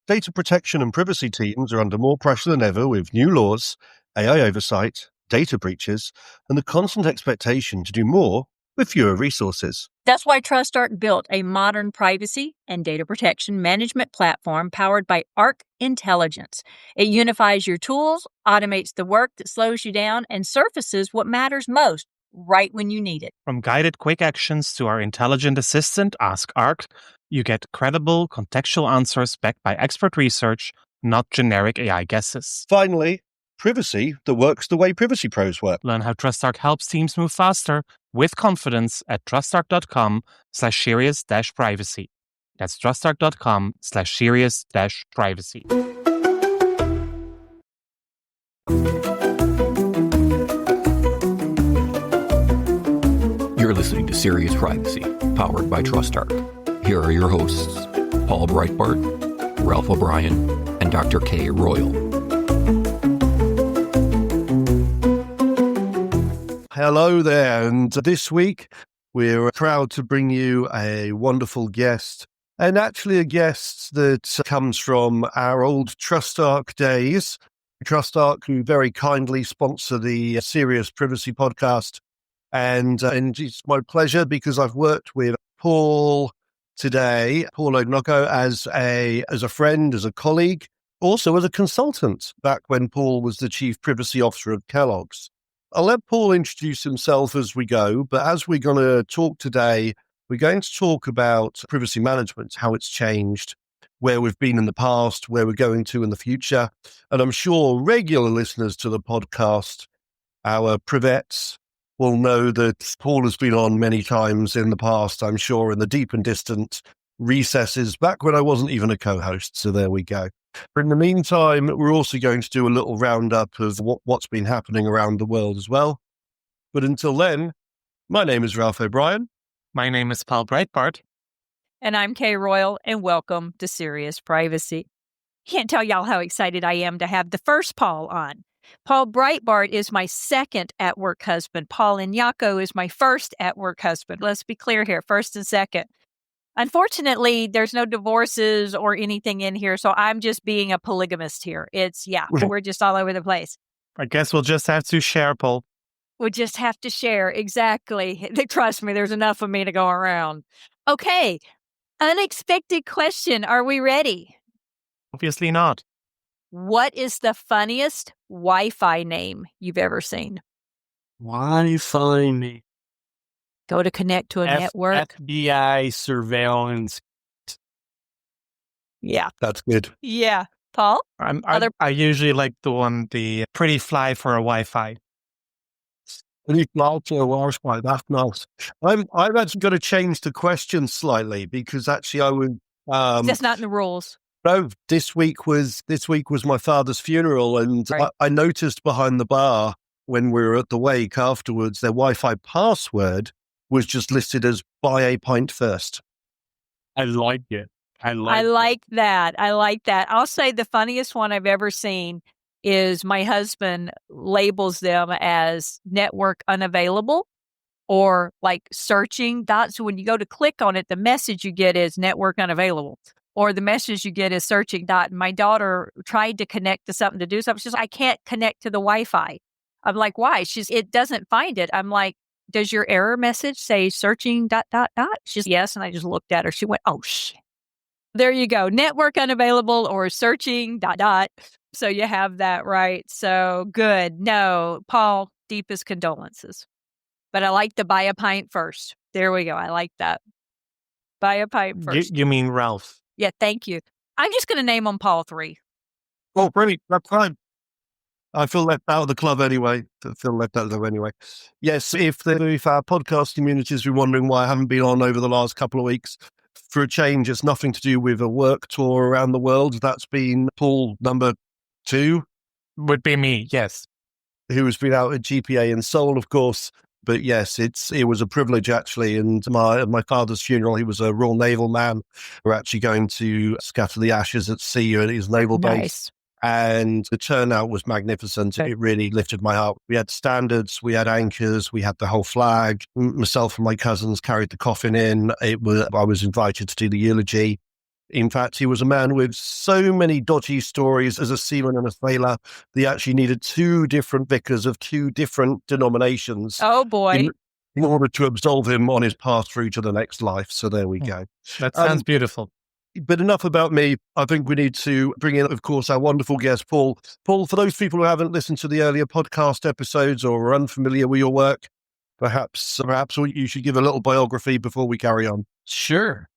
Data protection and privacy teams are under more pressure than ever with new laws, AI oversight, data breaches, and the constant expectation to do more with fewer resources. That's why TrustArc built a modern privacy and data protection management platform powered by Arc Intelligence. It unifies your tools, automates the work that slows you down, and surfaces what matters most right when you need it. From guided quick actions to our intelligent assistant, Ask Arc, you get credible, contextual answers backed by expert research, not generic AI guesses. Finally, privacy that works the way privacy pros work. Learn how TrustArc helps teams move faster with confidence at trustarc.com/serious-privacy. That's trustarc.com/serious-privacy. You're listening to Serious Privacy, powered by TrustArc. Here are your hosts, Paul Breitbart, Ralph O'Brien, and Dr. Kay Royal. Hello there, and this week we're proud to bring you a wonderful guest, and actually a guest that comes from our old TrustArc days. TrustArc, who very kindly sponsor the Serious Privacy podcast, and it's my pleasure because I've worked with Paul today, Paul Iagnocco, as a friend, as a colleague, also as a consultant back when Paul was the Chief Privacy Officer of Kellogg's. I'll let Paul introduce himself as we go, but as we're going to talk today, we're going to talk about privacy management, how it's changed, where we've been in the past, where we're going to in the future. And I'm sure regular listeners to the podcast, our privettes, will know that Paul has been on many times in the past, I'm sure, in the deep and distant recesses, back when I wasn't even a co-host. So there we go. But in the meantime, we're also going to do a little roundup of what's been happening around the world as well. But until then, my name is Ralph O'Brien. My name is Paul Breitbart. And I'm Kay Royal, and welcome to Serious Privacy. Can't tell y'all how excited I am to have the first Paul on. Paul Breitbart is my second at-work husband. Paul Iagnocco is my first at-work husband. Let's be clear here, first and second. Unfortunately, there's no divorces or anything in here, so I'm just being a polygamist here. We're just all over the place. I guess we'll just have to share, Paul. We'll just have to share, exactly. Trust me, there's enough of me to go around. Okay, unexpected question. Are we ready? Obviously not. What is the funniest Wi-Fi name you've ever seen? Wi-Fi name. Go to connect to a network. FBI surveillance. Yeah. That's good. Yeah. Paul? I usually like the pretty fly for a Wi-Fi. Pretty fly for a Wi-Fi, that's nice. I've actually got to change the question slightly because actually I would... That's not in the rules. No, this week was my father's funeral, and right. I noticed behind the bar when we were at the wake afterwards, their Wi-Fi password was just listed as buy a pint first. I like it. I like that. I'll say the funniest one I've ever seen is my husband labels them as network unavailable or like searching dots. So when you go to click on it, the message you get is network unavailable. Or the message you get is searching dot. And my daughter tried to connect to something to do something. She's like, I can't connect to the Wi-Fi. I'm like, why? It doesn't find it. I'm like, does your error message say searching dot? She's yes. And I just looked at her. She went, oh, shit. There you go. Network unavailable or searching dot. So you have that right. So good. No, Paul, deepest condolences. But I like the buy a pint first. There we go. I like that. Buy a pint first. You mean Ralph? Yeah, thank you. I'm just going to name them Paul 3. Oh, brilliant. That's fine. I feel left out of the club anyway. Yes, if our podcast community has been wondering why I haven't been on over the last couple of weeks, for a change, it's nothing to do with a work tour around the world. That's been Paul number 2. Would be me, yes. Who has been out at GPA in Seoul, of course. But yes, it was a privilege actually. And my father's funeral, he was a Royal Naval man. We're actually going to scatter the ashes at sea at his naval base. And the turnout was magnificent. It really lifted my heart. We had standards, we had anchors, we had the whole flag. Myself and my cousins carried the coffin in. I was invited to do the eulogy. In fact, he was a man with so many dodgy stories as a seaman and a sailor. They actually needed two different vicars of two different denominations Oh, boy. in order to absolve him on his path through to the next life. So there we go. That sounds beautiful. But enough about me. I think we need to bring in, of course, our wonderful guest, Paul. Paul, for those people who haven't listened to the earlier podcast episodes or are unfamiliar with your work, perhaps you should give a little biography before we carry on. Sure.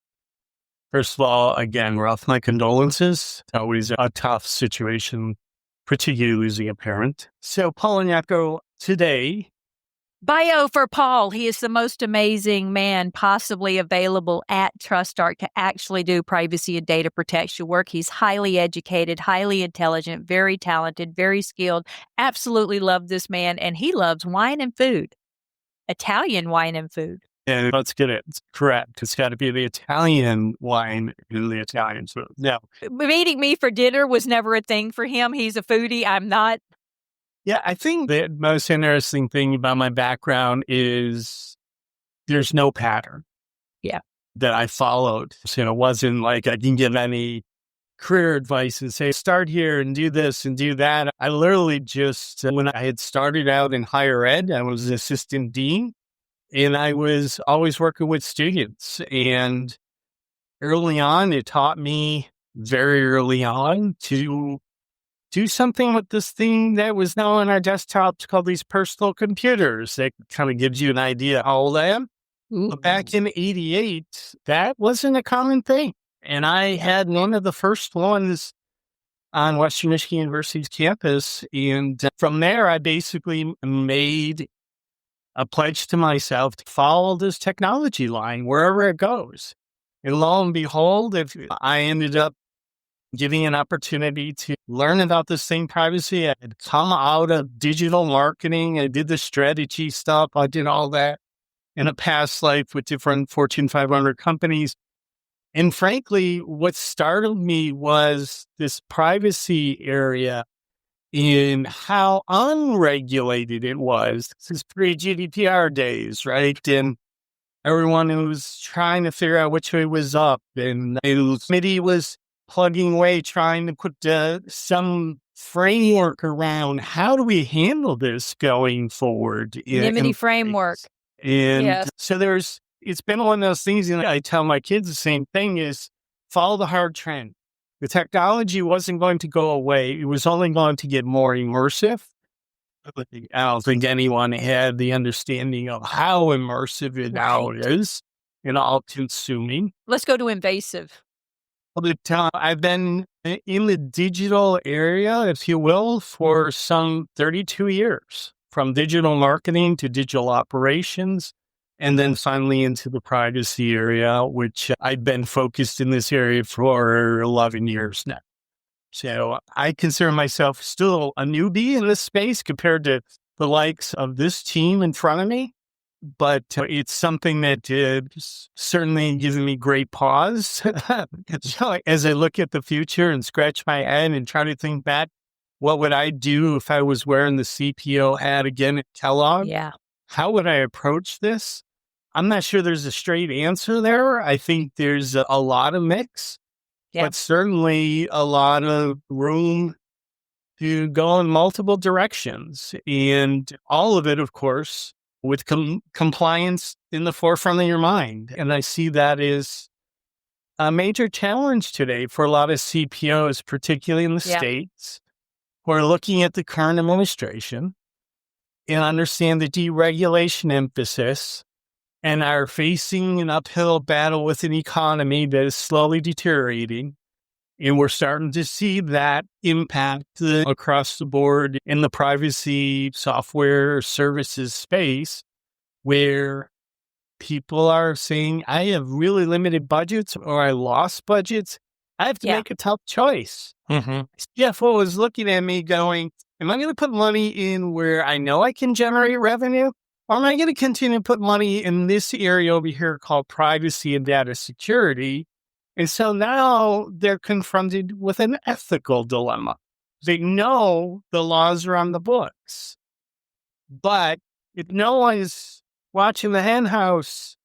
First of all, again, Ralph, my condolences. It's always a tough situation, particularly losing a parent. So, Paul Iagnocco, today, Bio for Paul. He is the most amazing man possibly available at TrustArc to actually do privacy and data protection work. He's highly educated, highly intelligent, very talented, very skilled. Absolutely love this man. And he loves wine and food, Italian wine and food. and let's get it correct. It's got to be the Italian wine and the Italian food. Now, Meeting me for dinner was never a thing for him. He's a foodie. I'm not. yeah, I think the most interesting thing about my background is there's no pattern. Yeah. That I followed. So it wasn't like I didn't give any career advice and say, start here and do this and do that. I literally just, when I had started out in higher ed, I was assistant dean and I was always working with students. And early on, it taught me very early on to do something with this thing that was now on our desktops called these personal computers. That kind of gives you an idea how old I am. But back in 88, that wasn't a common thing. And I had one of the first ones on Western Michigan University's campus. And from there, I basically made a pledge to myself to follow this technology line wherever it goes. And lo and behold, if I ended up getting an opportunity to learn about this thing, privacy. I had come out of digital marketing. I did the strategy stuff. I did all that in a past life with different Fortune 500 companies. And frankly, what startled me was this privacy area in how unregulated it was. This is pre-GDPR days, right? And everyone was trying to figure out which way was up. And the committee was plugging away, trying to put some framework around how do we handle this going forward. Nimity framework. And Yes. so it's been one of those things, and I tell my kids the same thing is follow the hard trend. The technology wasn't going to go away. It was only going to get more immersive. I don't think anyone had the understanding of how immersive it now is and all consuming. Let's go to invasive. I've been in the digital area, if you will, for some 32 years, from digital marketing to digital operations, and then finally into the privacy area, which I've been focused in this area for 11 years now. So I consider myself still a newbie in this space compared to the likes of this team in front of me. But it's something that is certainly giving me great pause. So as I look at the future and scratch my head and try to think back, what would I do if I was wearing the CPO hat again at Kellogg? Yeah. How would I approach this? I'm not sure there's a straight answer there. I think there's a lot of mix, but certainly a lot of room to go in multiple directions. And all of it, of course, with compliance in the forefront of your mind. And I see that as a major challenge today for a lot of CPOs, particularly in the States, who are looking at the current administration and understand the deregulation emphasis and are facing an uphill battle with an economy that is slowly deteriorating. And we're starting to see that impact across the board in the privacy software services space, where people are saying, I have really limited budgets or I lost budgets. I have to make a tough choice. CFO is looking at me going, am I going to put money in where I know I can generate revenue? Or am I going to continue to put money in this area over here called privacy and data security? And so now they're confronted with an ethical dilemma. They know the laws are on the books, but if no one is watching the hen house,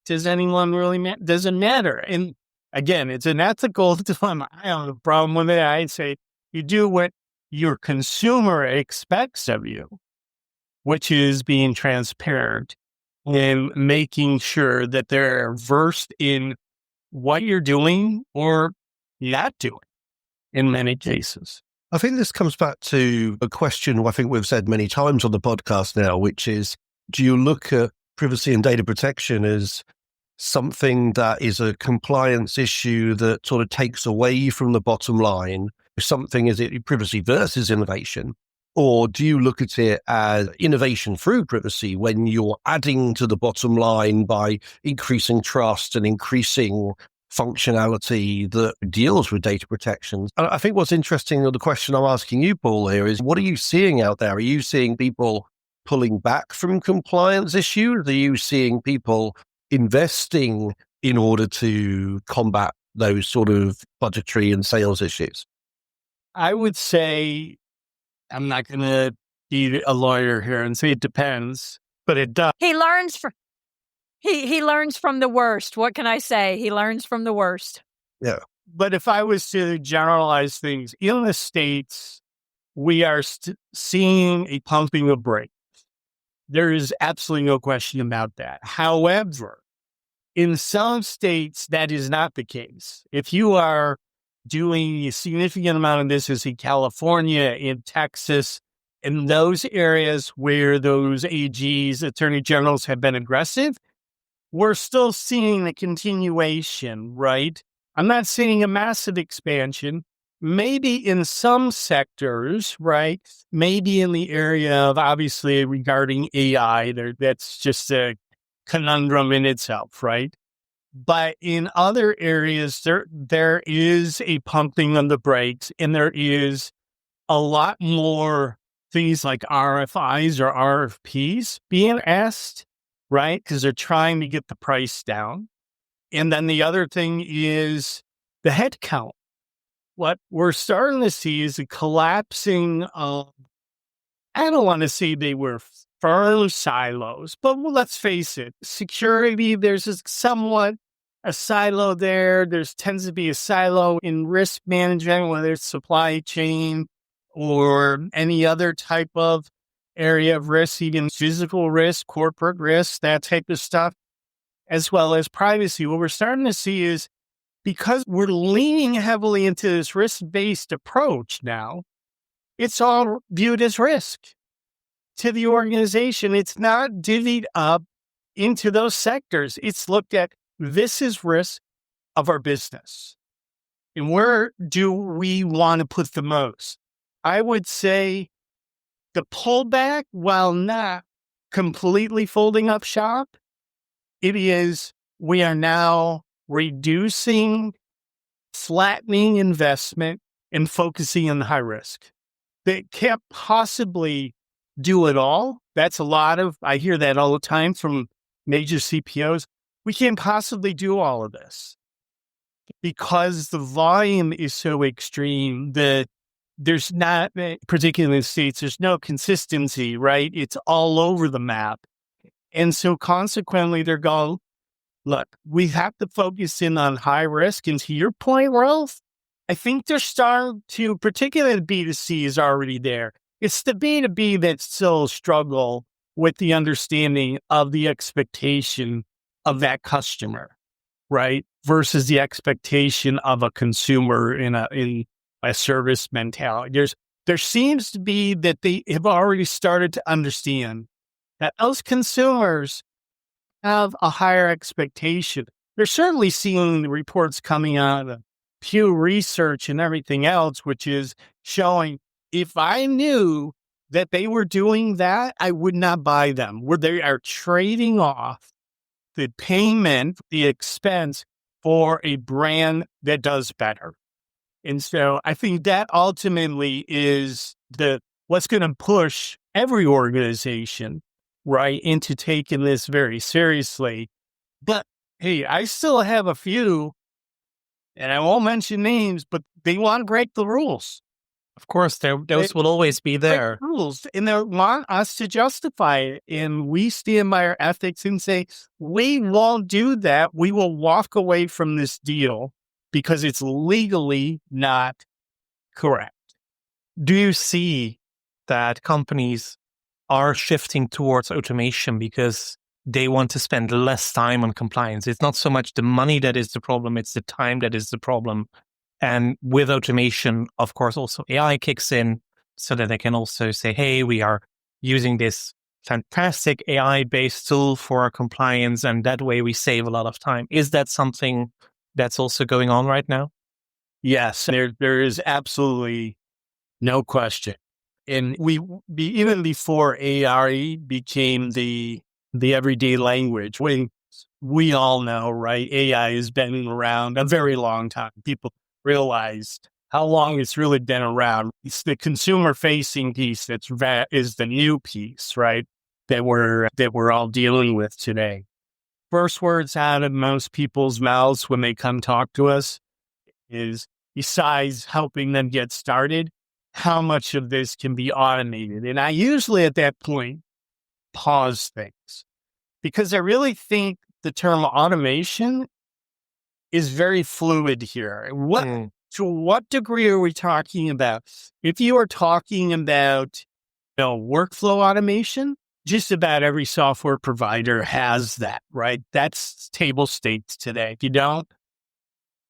does anyone really doesn't matter. And again, it's an ethical dilemma. I don't have a problem with it. I'd say you do what your consumer expects of you, which is being transparent and making sure that they're versed in what you're doing or not doing in many cases. I think this comes back to a question I think we've said many times on the podcast now, which is, do you look at privacy and data protection as something that is a compliance issue that sort of takes away from the bottom line? Is it privacy versus innovation? Or do you look at it as innovation through privacy when you're adding to the bottom line by increasing trust and increasing functionality that deals with data protection? I think what's interesting, or the question I'm asking you, Paul, here is, what are you seeing out there? Are you seeing people pulling back from compliance issues? Are you seeing people investing in order to combat those sort of budgetary and sales issues? I would say, I'm not going to be a lawyer here and say it depends, but it does. He learns from the worst. What can I say? He learns from the worst. Yeah. But if I was to generalize things, in the States, we are seeing a pumping of brakes. There is absolutely no question about that. However, in some states, that is not the case. If you are doing a significant amount of this, as in California, in Texas, in those areas where those AGs, attorney generals, have been aggressive, we're still seeing a continuation, right? I'm not seeing a massive expansion. Maybe in some sectors, right? Maybe in the area of, obviously, regarding AI, that's just a conundrum in itself, right? But in other areas, there is a pumping on the brakes, and there is a lot more things like RFIs or RFPs being asked, right? Because they're trying to get the price down. And then the other thing is the head count. What we're starting to see is a collapsing of, I don't want to say they were firm silos, but let's face it, security, there's somewhat a silo there. There's tends to be a silo in risk management, whether it's supply chain or any other type of area of risk, even physical risk, corporate risk, that type of stuff, as well as privacy. What we're starting to see is, because we're leaning heavily into this risk-based approach now, it's all viewed as risk to the organization. It's not divvied up into those sectors. It's looked at, this is risk of our business. And where do we want to put the most? I would say the pullback, while not completely folding up shop, it is, we are now reducing, flattening investment, and focusing on high risk. They can't possibly do it all. That's a lot of, I hear that all the time from major CPOs. We can't possibly do all of this because the volume is so extreme that there's not, particularly in the States, there's no consistency, right? It's all over the map. And so consequently, they're going, look, we have to focus in on high risk. And to your point, Ralph, I think they're starting to, particularly the B2C is already there. It's the B2B that still struggle with the understanding of the expectation of that customer, right? Versus the expectation of a consumer in a service mentality. There seems to be that they have already started to understand that those consumers have a higher expectation. They're certainly seeing the reports coming out of Pew Research and everything else, which is showing, if I knew that they were doing that, I would not buy them. Where they are trading off the payment, the expense for a brand that does better. And so I think that ultimately is what's going to push every organization, right, into taking this very seriously. But hey, I still have a few, and I won't mention names, but they want to break the rules. Of course, those will always be there. Rules, and they want us to justify it. And we stand by our ethics and say, we won't do that. We will walk away from this deal because it's legally not correct. Do you see that companies are shifting towards automation because they want to spend less time on compliance? It's not so much the money that is the problem, it's the time that is the problem. And with automation, of course, also AI kicks in so that they can also say, hey, we are using this fantastic AI-based tool for our compliance, and that way we save a lot of time. Is that something that's also going on right now? Yes, there is absolutely no question. And even before AI became the everyday language, we all know, right? AI has been around a very long time. People realize how long it's really been around. It's the consumer-facing piece that is the new piece, right? That we're all dealing with today. First words out of most people's mouths when they come talk to us is, besides helping them get started, how much of this can be automated? And I usually at that point pause things, because I really think the term automation is very fluid here. To what degree are we talking about? If you are talking about workflow automation, just about every software provider has that, right? That's table stakes today. If you don't,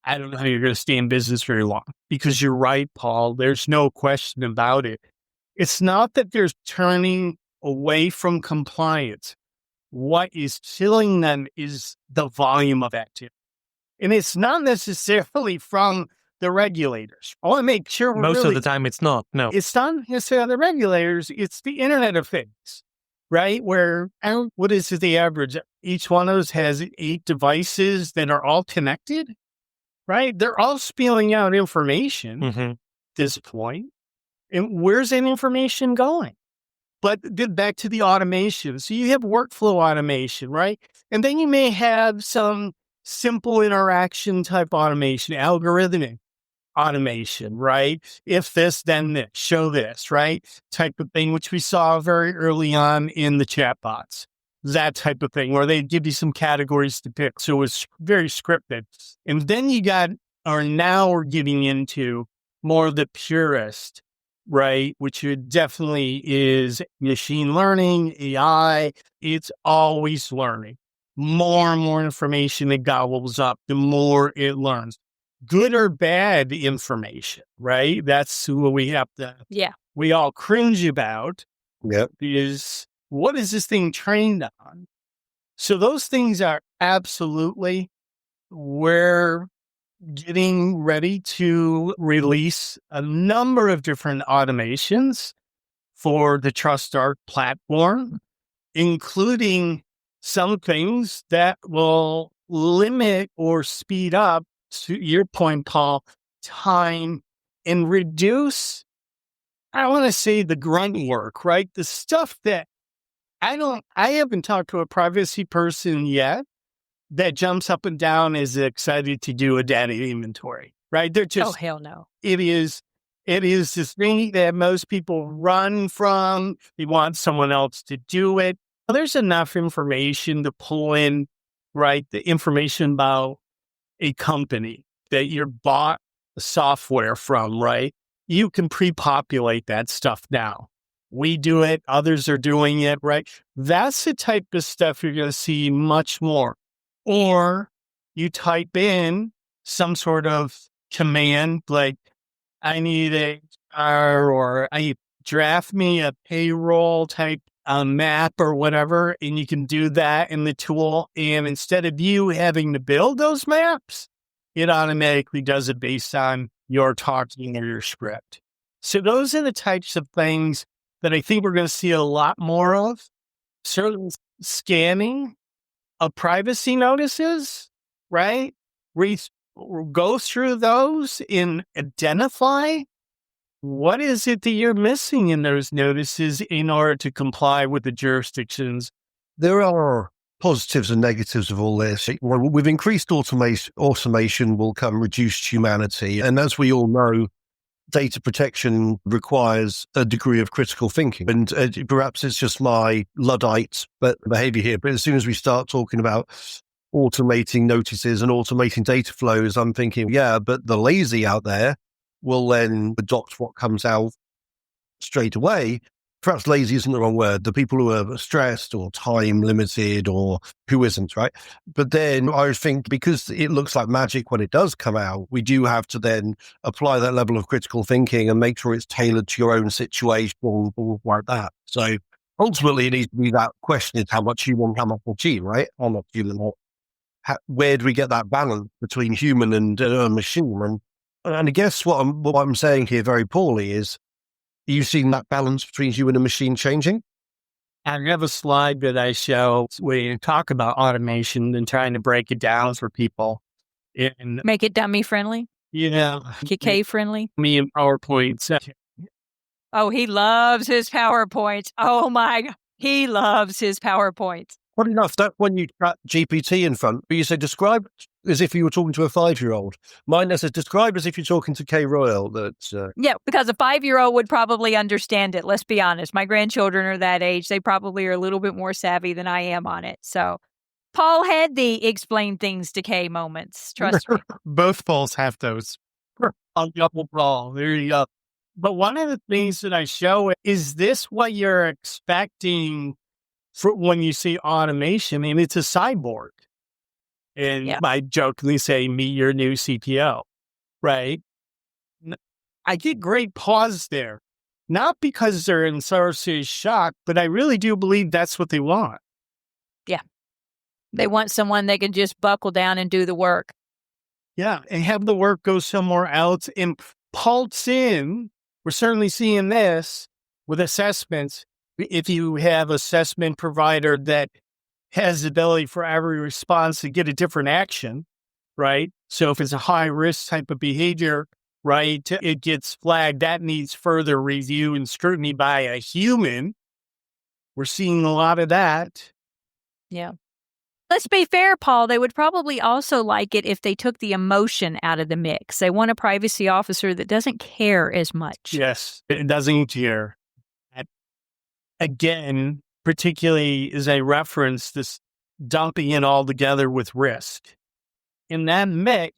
I don't know how you're going to stay in business very long, because you're right, Paul. There's no question about it. It's not that there's turning away from compliance. What is killing them is the volume of activity. And it's not necessarily from the regulators. I want to make sure most of the time it's not. No, it's not necessarily the regulators. It's the Internet of Things, right? Where, what is the average? Each one of those has 8 devices that are all connected, right? They're all spilling out information at this point. And where's that information going? But then back to the automation. So you have workflow automation, right? And then you may have some simple interaction type automation, algorithmic automation, right? If this, then this, show this, right? Type of thing, which we saw very early on in the chatbots. That type of thing, where they give you some categories to pick. So it's very scripted. And then now we're getting into more of the purist, right? Which definitely is machine learning, AI. It's always learning. More and more information it gobbles up, the more it learns. Good or bad information, right? That's what we have to, we all cringe about. Yep. Is, what is this thing trained on? So those things are absolutely, we're getting ready to release a number of different automations for the TrustArc platform, including some things that will limit or speed up, to your point, Paul, time and reduce, I want to say, the grunt work, right? The stuff that I haven't talked to a privacy person yet that jumps up and down is excited to do a data inventory, right? They're just, oh, hell no. It is this thing that most people run from. They want someone else to do it. There's enough information to pull in, right? The information about a company that you bought software from, right? You can pre-populate that stuff now. We do it. Others are doing it, right? That's the type of stuff you're going to see much more. Or you type in some sort of command like, I need or I draft me a payroll type map or whatever, and you can do that in the tool. And instead of you having to build those maps, it automatically does it based on your talking or your script. So those are the types of things that I think we're going to see a lot more of. Certainly scanning of privacy notices, right? Go through those and identify what is it that you're missing in those notices in order to comply with the jurisdictions. There are positives and negatives of all this. With increased automation will come reduced humanity. And as we all know, data protection requires a degree of critical thinking. And perhaps it's just my Luddite behavior here, but as soon as we start talking about automating notices and automating data flows, I'm thinking, yeah, but the lazy out there will then adopt what comes out straight away. Perhaps lazy isn't the wrong word. The people who are stressed or time limited or who isn't, right? But then I think because it looks like magic when it does come out, we do have to then apply that level of critical thinking and make sure it's tailored to your own situation or like that. So ultimately, it needs to be that question is how much human, how much machine, right? How much human, where do we get that balance between human and machine? And I guess what I'm saying here very poorly is, you've seen that balance between human and machine changing? I have a slide that I show where you talk about automation and trying to break it down for people. And, Make it dummy friendly, KK friendly. Me and PowerPoint. Oh, he loves his PowerPoints. Oh my God. He loves his PowerPoints. Well, enough. That's when you got GPT in front, but you say describe as if you were talking to a 5-year-old. Mine says describe as if you're talking to K. Royal. Yeah, because a 5-year-old would probably understand it. Let's be honest. My grandchildren are that age. They probably are a little bit more savvy than I am on it. So Paul had the explain things to K moments. Trust me. Both Pauls have those. On double Paul. There you go. But one of the things that I show is this what you're expecting for when you see automation? I mean, it's a cyborg. And I jokingly say, meet your new CPO, right? I get great pause there. Not because they're in serious shock, but I really do believe that's what they want. Yeah. They want someone that can just buckle down and do the work. Yeah, and have the work go somewhere else and pulse in. We're certainly seeing this with assessments. If you have assessment provider that has the ability for every response to get a different action, right? So if it's a high risk type of behavior, right, it gets flagged. That needs further review and scrutiny by a human. We're seeing a lot of that. Yeah. Let's be fair, Paul. They would probably also like it if they took the emotion out of the mix. They want a privacy officer that doesn't care as much. Yes, it doesn't care. Again, particularly as I reference this dumping it all together with risk. In that mix,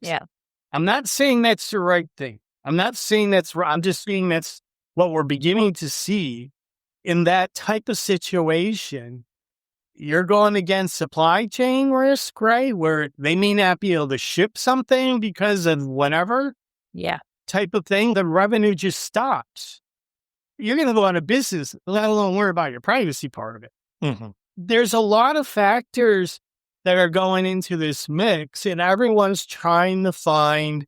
I'm not saying that's the right thing. I'm not saying that's right. I'm just saying that's what we're beginning to see in that type of situation. You're going against supply chain risk, right? Where they may not be able to ship something because of whatever type of thing. The revenue just stops. You're going to go out of business, let alone worry about your privacy part of it. Mm-hmm. There's a lot of factors that are going into this mix, and everyone's trying to find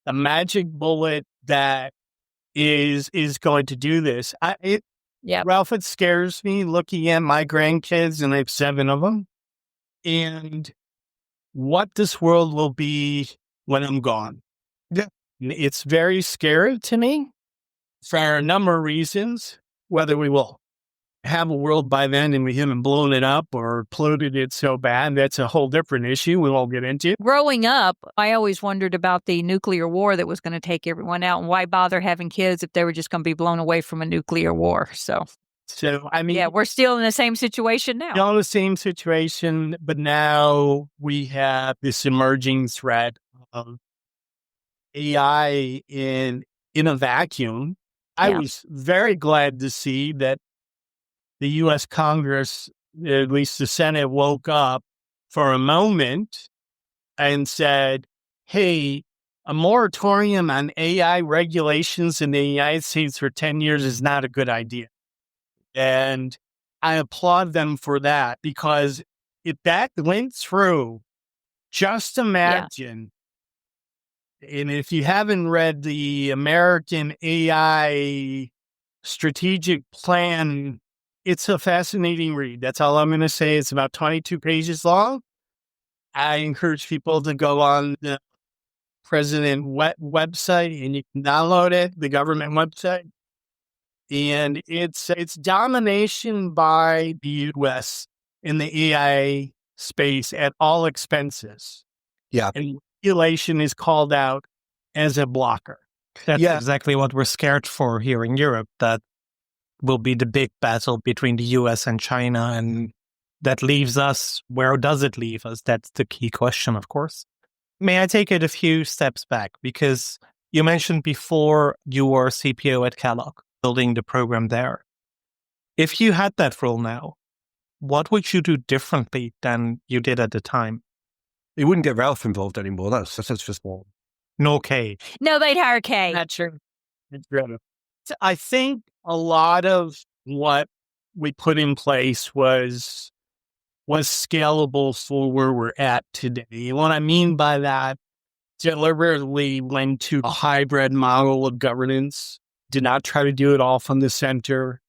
a magic bullet that is going to do this. Ralph, it scares me looking at my grandkids, and I have 7 of them, and what this world will be when I'm gone. Yeah. It's very scary to me for a number of reasons, whether we will have a world by then and we haven't blown it up or polluted it so bad. That's a whole different issue we won't get into. Growing up, I always wondered about the nuclear war that was going to take everyone out, and why bother having kids if they were just going to be blown away from a nuclear war. So I mean, we're still in the same situation now. Still in the same situation, but now we have this emerging threat of AI in a vacuum. I was very glad to see that the U.S. Congress, at least the Senate, woke up for a moment and said, hey, a moratorium on AI regulations in the United States for 10 years is not a good idea. And I applaud them for that, because if that went through, just imagine, and if you haven't read the American AI strategic plan, it's a fascinating read. That's all I'm going to say. It's about 22 pages long. I encourage people to go on the president website, and you can download it, the government website. And it's domination by the U.S. in the AI space at all expenses. Yeah. And regulation is called out as a blocker. That's exactly what we're scared for here in Europe. That will be the big battle between the US and China, and that leaves us, where does it leave us? That's the key question, of course. May I take it a few steps back? Because you mentioned before you were CPO at Kellogg, building the program there. If you had that role now, what would you do differently than you did at the time? You wouldn't get Ralph involved anymore. That's just more. No K. No, they'd hire Kay. Not true. I think a lot of what we put in place was scalable for where we're at today. And what I mean by that, deliberately went to a hybrid model of governance, did not try to do it all from the center,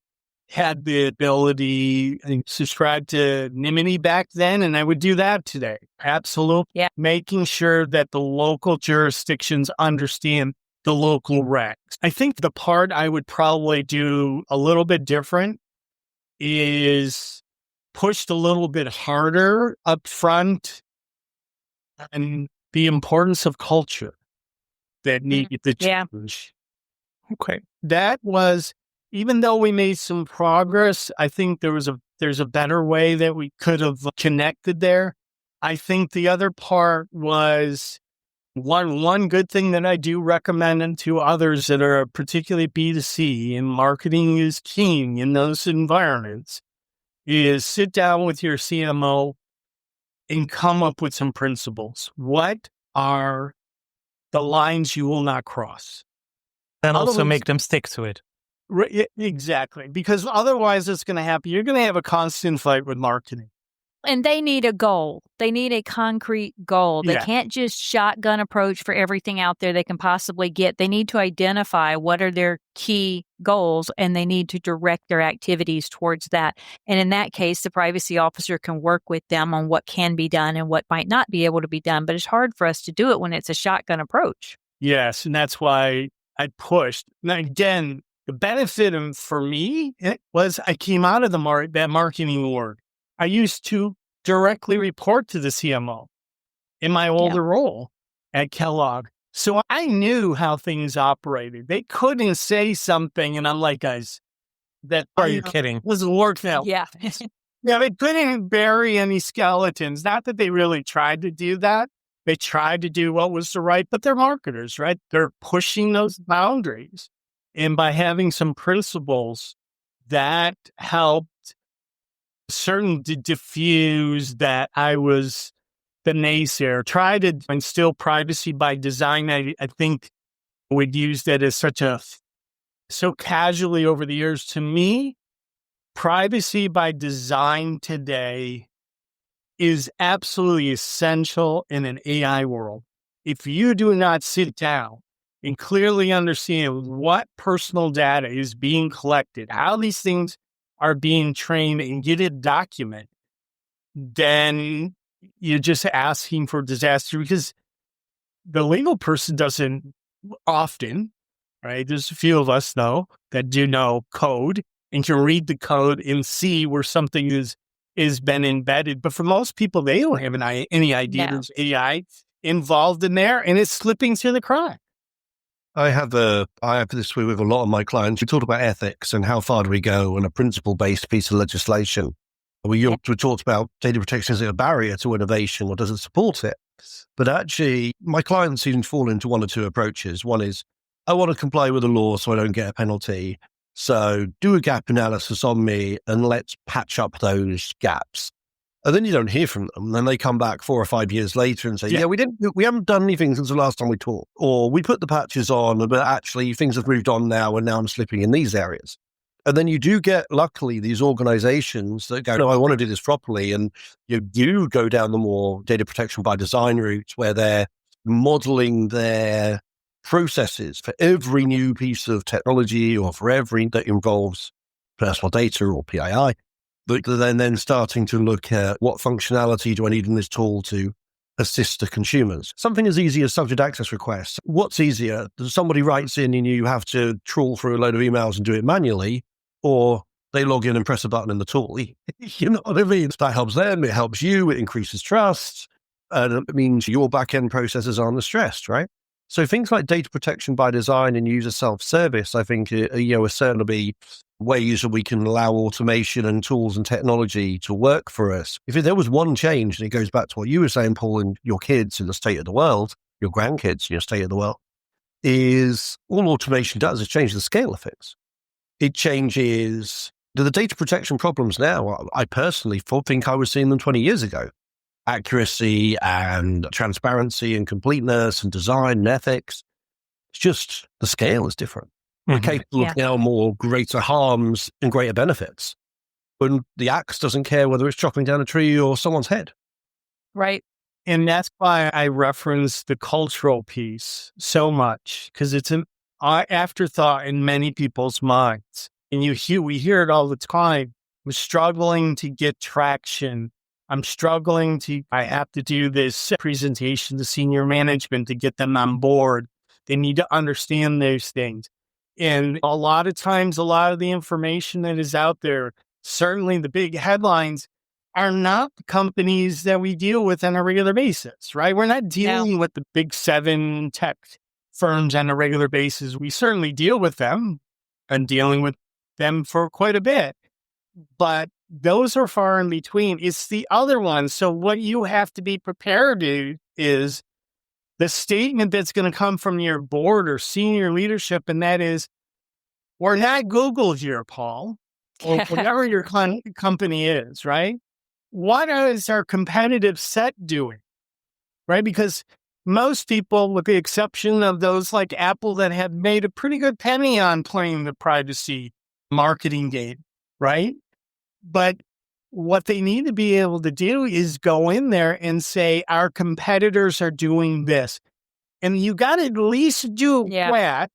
had the ability and subscribe to Nimini back then, and I would do that today. Absolutely. Yeah. Making sure that the local jurisdictions understand the local regs. I think the part I would probably do a little bit different is pushed a little bit harder up front and the importance of culture that needed to change. Okay. That was, even though we made some progress, I think there's a better way that we could have connected there. I think the other part was one good thing that I do recommend to others that are particularly B2C, and marketing is king in those environments, is sit down with your CMO and come up with some principles. What are the lines you will not cross? And also make them stick to it. Exactly. Because otherwise it's going to happen. You're going to have a constant fight with marketing. And they need a goal. They need a concrete goal. They can't just shotgun approach for everything out there they can possibly get. They need to identify what are their key goals, and they need to direct their activities towards that. And in that case, the privacy officer can work with them on what can be done and what might not be able to be done. But it's hard for us to do it when it's a shotgun approach. Yes, and that's why I pushed. Now, again, the benefit for me was I came out of that marketing org. I used to directly report to the CMO in my older role at Kellogg. So I knew how things operated. They couldn't say something, and I'm like, guys, are you kidding? Wasn't working out. Yeah. Yeah, they couldn't bury any skeletons. Not that they really tried to do that. They tried to do what was the right, but they're marketers, right? They're pushing those boundaries. And by having some principles, that helped certainly diffuse that I was the naysayer. Try to instill privacy by design. I think we'd used that as so casually over the years. To me, privacy by design today is absolutely essential in an AI world. If you do not sit down and clearly understand what personal data is being collected, how these things are being trained, and get it documented, then you're just asking for disaster, because the legal person doesn't often, right? There's a few of us, though, that do know code and can read the code and see where something is been embedded. But for most people, they don't have any idea there's AI involved in there, and it's slipping through the crack. I have this with a lot of my clients. We talk about ethics and how far do we go on a principle-based piece of legislation. We talked about data protection. Is it a barrier to innovation, or does it support it? But actually, my clients seem to fall into one or two approaches. One is, I want to comply with the law so I don't get a penalty. So do a gap analysis on me and let's patch up those gaps. And then you don't hear from them. Then they come back 4 or 5 years later and say, we haven't done anything since the last time we talked. Or we put the patches on, but actually things have moved on now, and now I'm slipping in these areas. And then you do get, luckily, these organizations that go, no, I want to do this properly. And you do go down the more data protection by design route, where they're modeling their processes for every new piece of technology, or for every that involves personal data or PII. But then starting to look at what functionality do I need in this tool to assist the consumers. Something as easy as subject access requests. What's easier? Somebody writes in and you have to trawl through a load of emails and do it manually, or they log in and press a button in the tool. You know what I mean? That helps them, it helps you, it increases trust, and it means your back-end processes aren't stressed, right? So things like data protection by design and user self-service, I think, are certainly ways that we can allow automation and tools and technology to work for us. If there was one change, and it goes back to what you were saying, Paul, and your kids in the state of the world, your grandkids in your state of the world, is all automation does is change the scale of things. It changes the data protection problems now. I personally think I was seeing them 20 years ago. Accuracy and transparency and completeness and design and ethics. It's just the scale is different. We're capable of now more greater harms and greater benefits. When the axe doesn't care whether it's chopping down a tree or someone's head. Right. And that's why I reference the cultural piece so much, because it's an afterthought in many people's minds. And we hear it all the time. I'm struggling to get traction. I have to do this presentation to senior management to get them on board. They need to understand those things. And a lot of times, a lot of the information that is out there, certainly the big headlines, are not the companies that we deal with on a regular basis, right? We're not dealing with the big 7 tech firms on a regular basis. We certainly deal with them and dealing with them for quite a bit, but those are far in between. It's the other ones. So what you have to be prepared to is the statement that's going to come from your board or senior leadership, and that is, we're not Google here, Paul, or whatever your company is, right? What is our competitive set doing, right? Because most people, with the exception of those like Apple that have made a pretty good penny on playing the privacy marketing game, right? But what they need to be able to do is go in there and say, our competitors are doing this. And you got to at least do that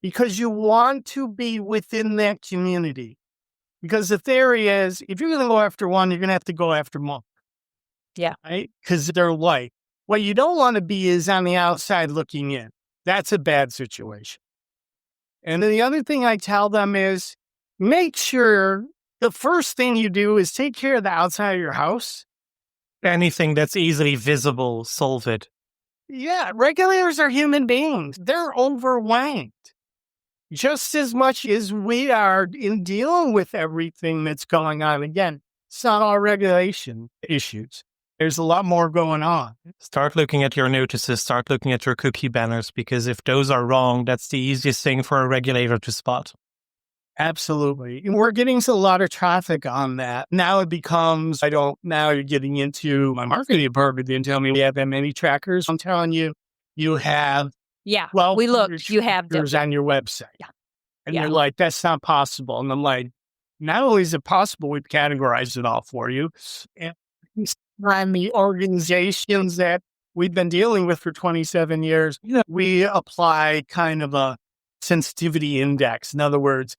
because you want to be within that community. Because the theory is, if you're going to go after one, you're going to have to go after more. Yeah. Right? Because they're like, what you don't want to be is on the outside looking in. That's a bad situation. And then the other thing I tell them is, make sure the first thing you do is take care of the outside of your house. Anything that's easily visible, solve it. Yeah, regulators are human beings. They're overwhelmed just as much as we are in dealing with everything that's going on. Again, it's not all regulation issues. There's a lot more going on. Start looking at your notices, start looking at your cookie banners, because if those are wrong, that's the easiest thing for a regulator to spot. Absolutely. And we're getting a lot of traffic on that. Now it becomes, now you're getting into my marketing department and tell me we have that many trackers. I'm telling you, you have. Yeah. Well, we looked, you have them on your website. Yeah. And they're like, that's not possible. And I'm like, not only is it possible, we've categorized it all for you. And the organizations that we've been dealing with for 27 years, we apply kind of a sensitivity index. In other words,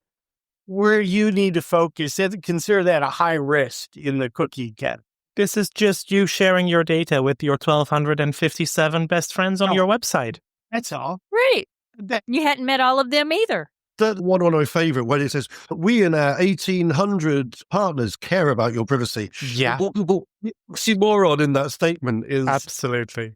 where you need to focus, consider that a high risk in the cookie category. This is just you sharing your data with your 1,257 best friends on your website. That's all. Right. You hadn't met all of them either. That one of my favorite, when it says, we and our 1,800 partners care about your privacy. Yeah. What people oxymoron in that statement is. Absolutely.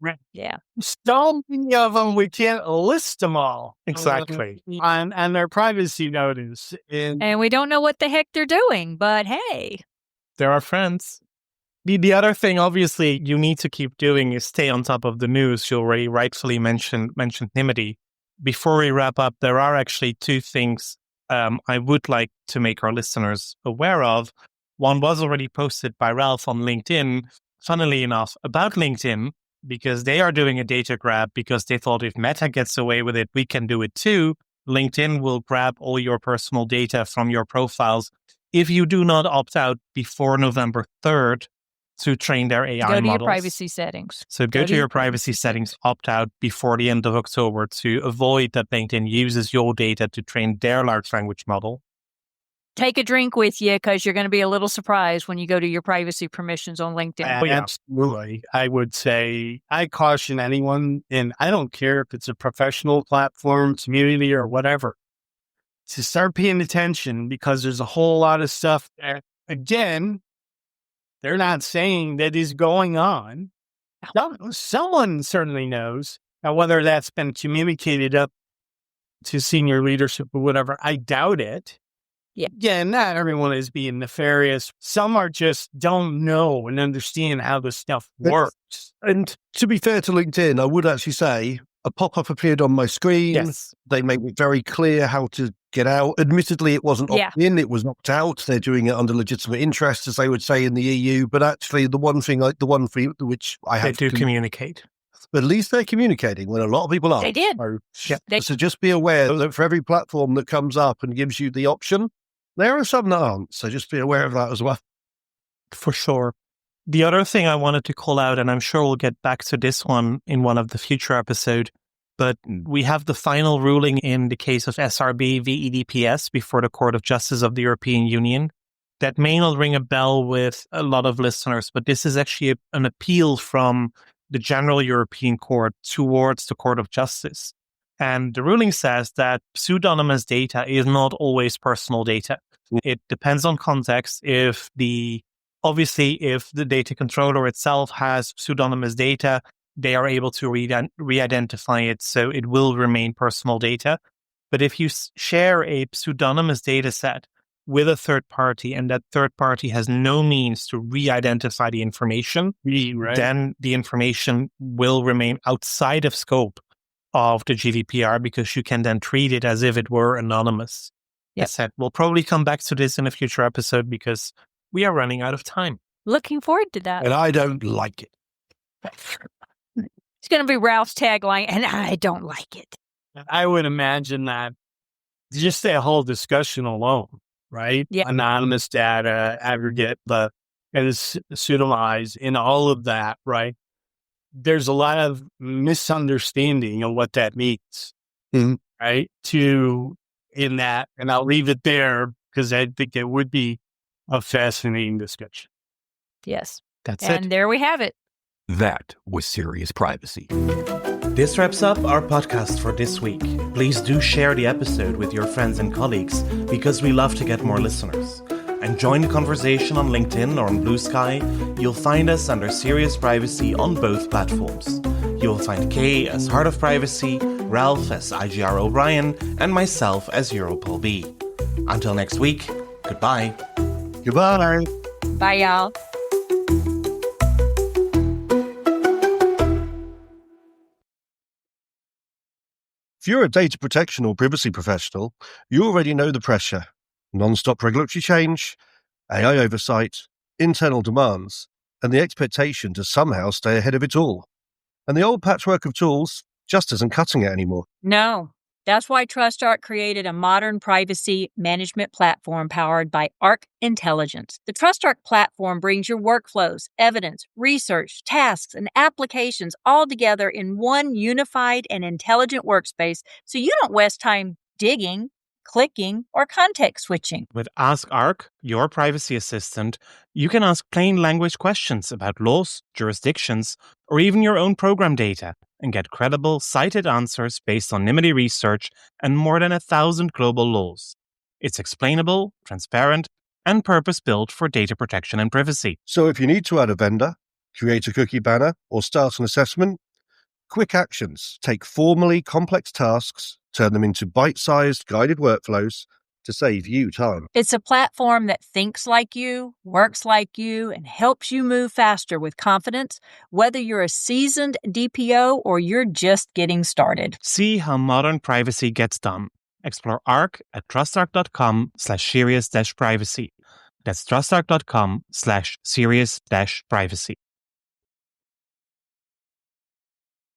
Right. Yeah. So many of them, we can't list them all. Exactly. On their privacy notice. And we don't know what the heck they're doing, but hey. They're our friends. The other thing, obviously, you need to keep doing is stay on top of the news. You already rightfully mentioned Nimity. Before we wrap up, there are actually 2 things I would like to make our listeners aware of. One was already posted by Ralph on LinkedIn, funnily enough, about LinkedIn, because they are doing a data grab because they thought if Meta gets away with it, we can do it too. LinkedIn will grab all your personal data from your profiles if you do not opt out before November 3rd to train their AI models. Go to your privacy settings. So go to your privacy settings, opt out before the end of October to avoid that LinkedIn uses your data to train their large language model. Take a drink with you because you're going to be a little surprised when you go to your privacy permissions on LinkedIn. Absolutely. I would say I caution anyone, and I don't care if it's a professional platform, community, or whatever, to start paying attention because there's a whole lot of stuff that, again, they're not saying that is going on. Someone certainly knows. Now, whether that's been communicated up to senior leadership or whatever, I doubt it. Yeah, not everyone is being nefarious. Some are just don't know and understand how this stuff works. And to be fair to LinkedIn, I would actually say a pop-up appeared on my screen. Yes. They made it very clear how to get out. Admittedly, it wasn't opt-in, it was opt-out. They're doing it under legitimate interest, as they would say in the EU. But actually, the one thing which I have to communicate. But at least they're communicating when a lot of people aren't. They did. So just be aware that for every platform that comes up and gives you the option, there are some that aren't. So just be aware of that as well. For sure. The other thing I wanted to call out, and I'm sure we'll get back to this one in one of the future episodes, but we have the final ruling in the case of SRB v EDPS before the Court of Justice of the European Union. That may not ring a bell with a lot of listeners, but this is actually an appeal from the General European Court towards the Court of Justice. And the ruling says that pseudonymous data is not always personal data. It depends on context. If the data controller itself has pseudonymous data, they are able to re-identify it, so it will remain personal data. But if you share a pseudonymous data set with a third party and that third party has no means to re-identify the information, then the information will remain outside of scope of the GDPR because you can then treat it as if it were anonymous. Yep. As said, we'll probably come back to this in a future episode because we are running out of time. Looking forward to that. And I don't like it. It's going to be Ralph's tagline, and I don't like it. I would imagine that just that whole discussion alone, right? Yeah. Anonymous data, aggregate, and pseudonymized, and all of that, right? There's a lot of misunderstanding of what that means, right? In that, and I'll leave it there because I think it would be a fascinating discussion. Yes. That's it. And there we have it. That was Serious Privacy. This wraps up our podcast for this week. Please do share the episode with your friends and colleagues because we love to get more listeners. And join the conversation on LinkedIn or on Blue Sky. You'll find us under Serious Privacy on both platforms. You'll find Kay as Heart of Privacy, Ralph as IGR O'Brien, and myself as Europol B. Until next week, goodbye. Goodbye. Bye, y'all. If you're a data protection or privacy professional, you already know the pressure. Non-stop regulatory change, AI oversight, internal demands, and the expectation to somehow stay ahead of it all. And the old patchwork of tools just isn't cutting it anymore. No. That's why TrustArc created a modern privacy management platform powered by Arc Intelligence. The TrustArc platform brings your workflows, evidence, research, tasks, and applications all together in one unified and intelligent workspace so you don't waste time digging, clicking, or context switching. With Ask Arc, your privacy assistant, you can ask plain language questions about laws, jurisdictions, or even your own program data and get credible, cited answers based on NIMBY research and more than 1,000 global laws. It's explainable, transparent, and purpose-built for data protection and privacy. So if you need to add a vendor, create a cookie banner, or start an assessment, quick actions take formally complex tasks, turn them into bite-sized guided workflows to save you time. It's a platform that thinks like you, works like you, and helps you move faster with confidence, whether you're a seasoned DPO or you're just getting started. See how modern privacy gets done. Explore Arc at trustarc.com/serious-privacy. That's trustarc.com/serious-privacy.